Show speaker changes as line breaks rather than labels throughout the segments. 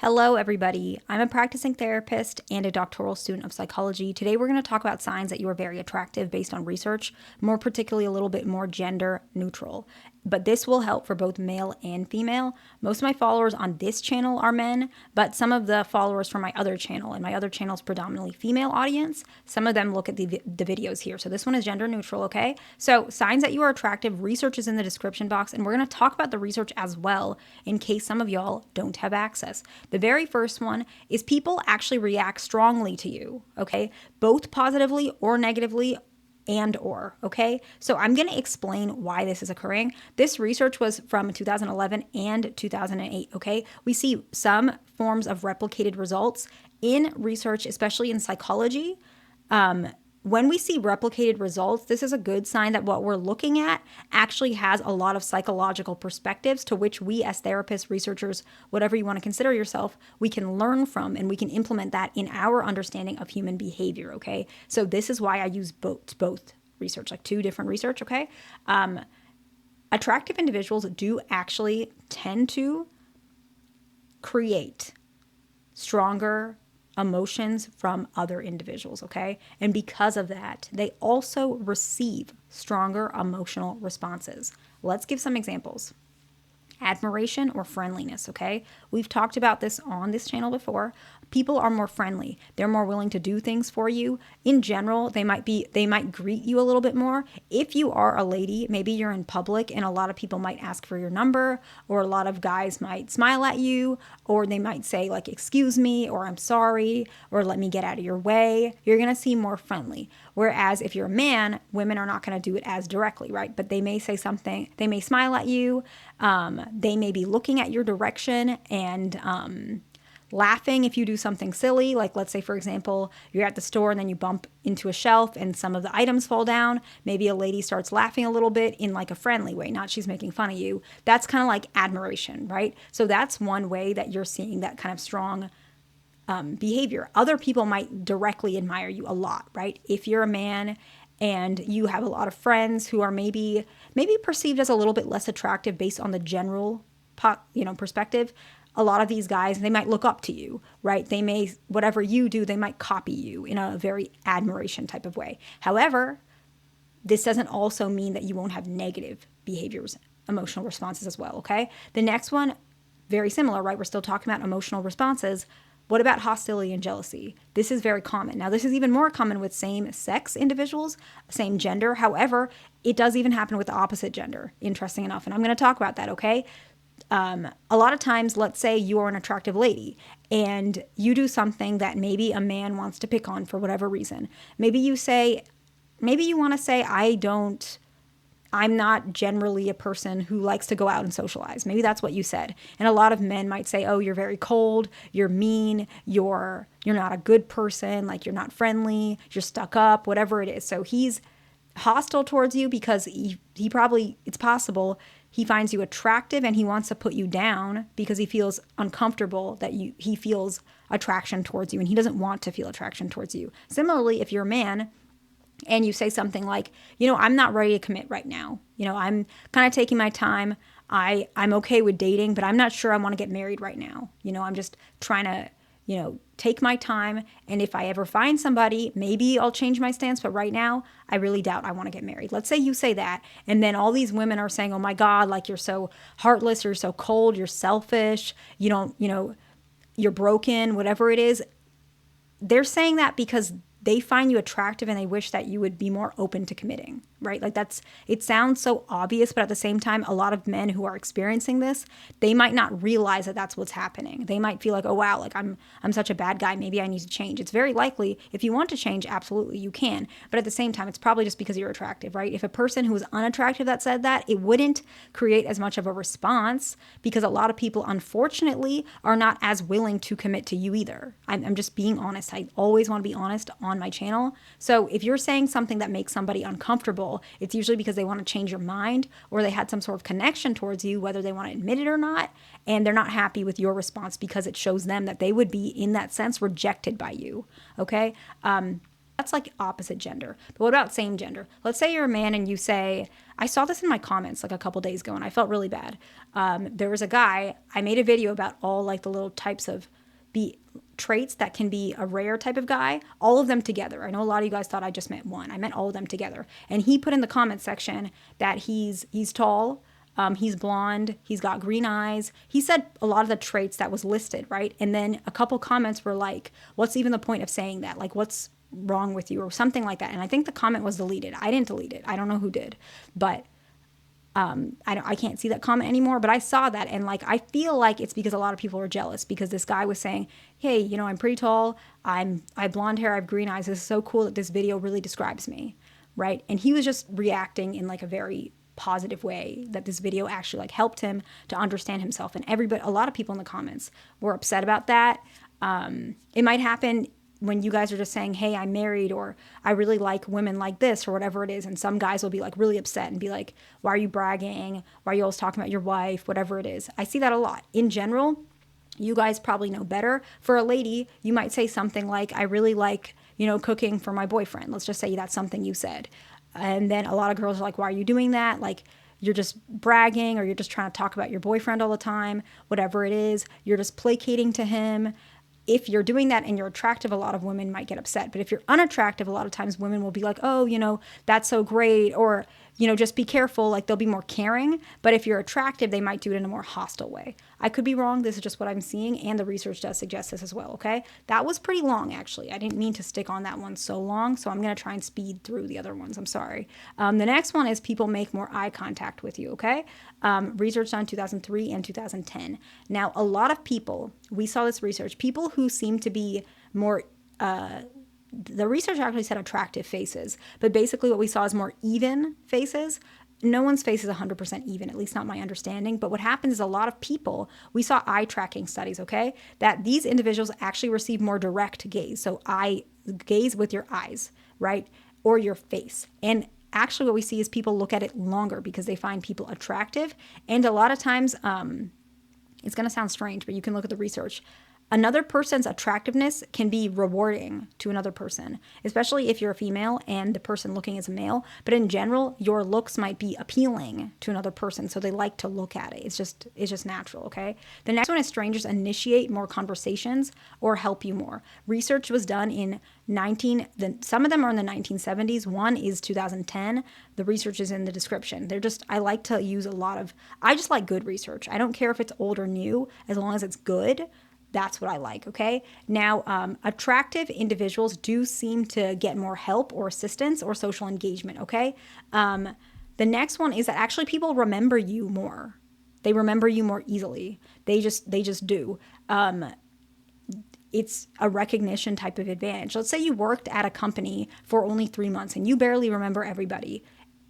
Hello, everybody. I'm a practicing therapist and a doctoral student of psychology. Today, we're going to talk about signs that you are very attractive based on research, more particularly a little bit more gender neutral. But this will help for both male and female. Most of my followers on this channel are men, but some of the followers from my other channel, and my other channel is predominantly female audience, some of them look at the videos here. So this one is gender neutral, okay? So signs that you are attractive, research is in the description box, and we're going to talk about the research as well in case some of y'all don't have access. The very first one is people actually react strongly to you, okay? Both positively or negatively okay? So I'm going to explain why this is occurring. This research was from 2011 and 2008, okay? We see some forms of replicated results in research, especially in psychology. When we see replicated results, this is a good sign that what we're looking at actually has a lot of psychological perspectives to which we as therapists, researchers, whatever you want to consider yourself, we can learn from and we can implement that in our understanding of human behavior, okay? So this is why I use both research, like two different research, okay? Attractive individuals do actually tend to create stronger emotions from other individuals, okay? And because of that, they also receive stronger emotional responses. Let's give some examples. Admiration or friendliness, okay? We've talked about this on this channel before. People are more friendly. They're more willing to do things for you. In general, they might greet you a little bit more. If you are a lady, maybe you're in public and a lot of people might ask for your number, or a lot of guys might smile at you, or they might say like, excuse me, or I'm sorry, or let me get out of your way. You're going to seem more friendly. Whereas if you're a man, women are not going to do it as directly, right? But they may say something, they may smile at you, they may be looking at your direction and laughing if you do something silly. Like, let's say, for example, you're at the store and then you bump into a shelf and some of the items fall down. Maybe a lady starts laughing a little bit in like a friendly way, not she's making fun of you. That's kind of like admiration, right? So that's one way that you're seeing that kind of strong behavior. Other people might directly admire you a lot, right? If you're a man and you have a lot of friends who are maybe perceived as a little bit less attractive based on the general perspective, a lot of these guys, they might look up to you, right? They may, whatever you do, they might copy you in a very admiration type of way. However, this doesn't also mean that you won't have negative behaviors, emotional responses as well, okay? The next one, very similar, right? We're still talking about emotional responses. What about hostility and jealousy? This is very common. Now, this is even more common with same-sex individuals, same gender. However, it does even happen with the opposite gender, interesting enough. And I'm going to talk about that, okay? A lot of times, let's say you are an attractive lady and you do something that maybe a man wants to pick on for whatever reason. Maybe you want to say, I'm not generally a person who likes to go out and socialize. Maybe that's what you said. And a lot of men might say, oh, you're very cold, you're mean, you're not a good person, like you're not friendly, you're stuck up, whatever it is. So he's hostile towards you because he probably, it's possible, he finds you attractive and he wants to put you down because he feels uncomfortable that he feels attraction towards you and he doesn't want to feel attraction towards you. Similarly, if you're a man and you say something like, I'm not ready to commit right now. I'm kind of taking my time. I'm okay with dating, but I'm not sure I want to get married right now. I'm just trying to, take my time. And if I ever find somebody, maybe I'll change my stance. But right now, I really doubt I want to get married. Let's say you say that. And then all these women are saying, oh my God, like you're so heartless, you're so cold, you're selfish, you're broken, whatever it is. They're saying that because they find you attractive and they wish that you would be more open to committing, right? Like it sounds so obvious, but at the same time, a lot of men who are experiencing this, they might not realize that that's what's happening. They might feel like, oh wow, like I'm such a bad guy. Maybe I need to change. It's very likely if you want to change, absolutely you can. But at the same time, it's probably just because you're attractive, right? If a person who is unattractive that said that, it wouldn't create as much of a response because a lot of people, unfortunately, are not as willing to commit to you either. I'm just being honest. I always want to be honest on my channel. So if you're saying something that makes somebody uncomfortable, it's usually because they want to change your mind or they had some sort of connection towards you, whether they want to admit it or not, and they're not happy with your response because it shows them that they would be, in that sense, rejected by you. Okay? That's like opposite gender. But what about same gender? Let's say you're a man and you say, I saw this in my comments like a couple days ago and I felt really bad. There was a guy, I made a video about all like the little types of traits that can be a rare type of guy, all of them together. I know a lot of you guys thought I just meant one. I meant all of them together. And he put in the comment section that he's tall, he's blonde, he's got green eyes. He said a lot of the traits that was listed, right? And then a couple comments were like, what's even the point of saying that? Like, what's wrong with you or something like that? And I think the comment was deleted. I didn't delete it. I don't know who did, but I can't see that comment anymore, but I saw that. And like, I feel like it's because a lot of people are jealous because this guy was saying, hey, you know, I'm pretty tall. I have blonde hair. I have green eyes. This is so cool that this video really describes me. Right. And he was just reacting in like a very positive way that this video actually like helped him to understand himself. And a lot of people in the comments were upset about that. It might happen when you guys are just saying, hey, I'm married, or I really like women like this, or whatever it is. And some guys will be like really upset and be like, why are you bragging? Why are you always talking about your wife? Whatever it is. I see that a lot. In general, you guys probably know better. For a lady, you might say something like, I really like, you know, cooking for my boyfriend. Let's just say that's something you said. And then a lot of girls are like, why are you doing that? Like, you're just bragging, or you're just trying to talk about your boyfriend all the time, whatever it is. You're just placating to him. If you're doing that and you're attractive, a lot of women might get upset. But if you're unattractive, a lot of times women will be like, oh, you know, that's so great. Or, you know, just be careful. Like, they'll be more caring. But if you're attractive, they might do it in a more hostile way. I could be wrong. This is just what I'm seeing. And the research does suggest this as well. Okay. That was pretty long, actually. I didn't mean to stick on that one so long. So I'm going to try and speed through the other ones. I'm sorry. The next one is people make more eye contact with you. Okay. Research done 2003 and 2010. Now, a lot of people, we saw this research, people who seem to be more, the research actually said attractive faces, but basically what we saw is more even faces. No one's face is 100% even, at least not my understanding. But what happens is a lot of people, we saw eye tracking studies, okay, that these individuals actually receive more direct gaze. So gaze with your eyes, right? Or your face. And actually what we see is people look at it longer because they find people attractive. And a lot of times, it's going to sound strange, but you can look at the research. Another person's attractiveness can be rewarding to another person, especially if you're a female and the person looking is a male. But in general, your looks might be appealing to another person, so they like to look at it. It's just natural, okay? The next one is strangers initiate more conversations or help you more. Research was done in some of them are in the 1970s. One is 2010. The research is in the description. I like to use I just like good research. I don't care if it's old or new, as long as it's good. That's what I like, okay? Now, attractive individuals do seem to get more help or assistance or social engagement, okay? The next one is that actually people remember you more. They remember you more easily. They just do. It's a recognition type of advantage. Let's say you worked at a company for only 3 months and you barely remember everybody,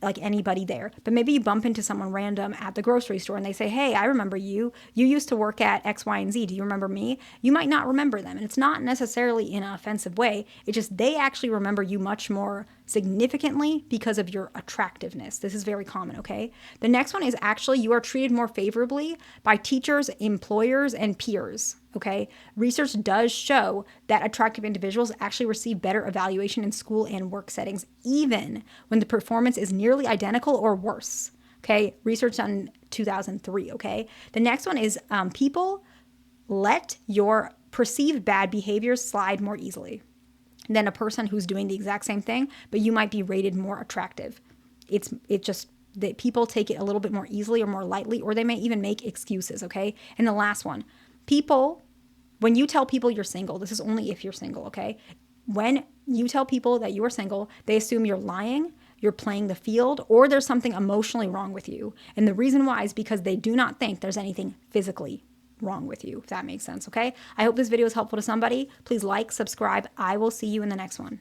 like anybody there. But maybe you bump into someone random at the grocery store and they say, hey, I remember you. You used to work at X, Y, and Z. Do you remember me? You might not remember them. And it's not necessarily in an offensive way. It's just they actually remember you much more significantly because of your attractiveness. This is very common, okay? The next one is actually you are treated more favorably by teachers, employers, and peers. Okay, research does show that attractive individuals actually receive better evaluation in school and work settings, even when the performance is nearly identical or worse. Okay, research done in 2003. Okay, the next one is people let your perceived bad behaviors slide more easily than a person who's doing the exact same thing, but you might be rated more attractive. It's just that people take it a little bit more easily or more lightly, or they may even make excuses. Okay, and the last one. When you tell people you're single, this is only if you're single, okay? When you tell people that you are single, they assume you're lying, you're playing the field, or there's something emotionally wrong with you. And the reason why is because they do not think there's anything physically wrong with you, if that makes sense, okay? I hope this video is helpful to somebody. Please like, subscribe. I will see you in the next one.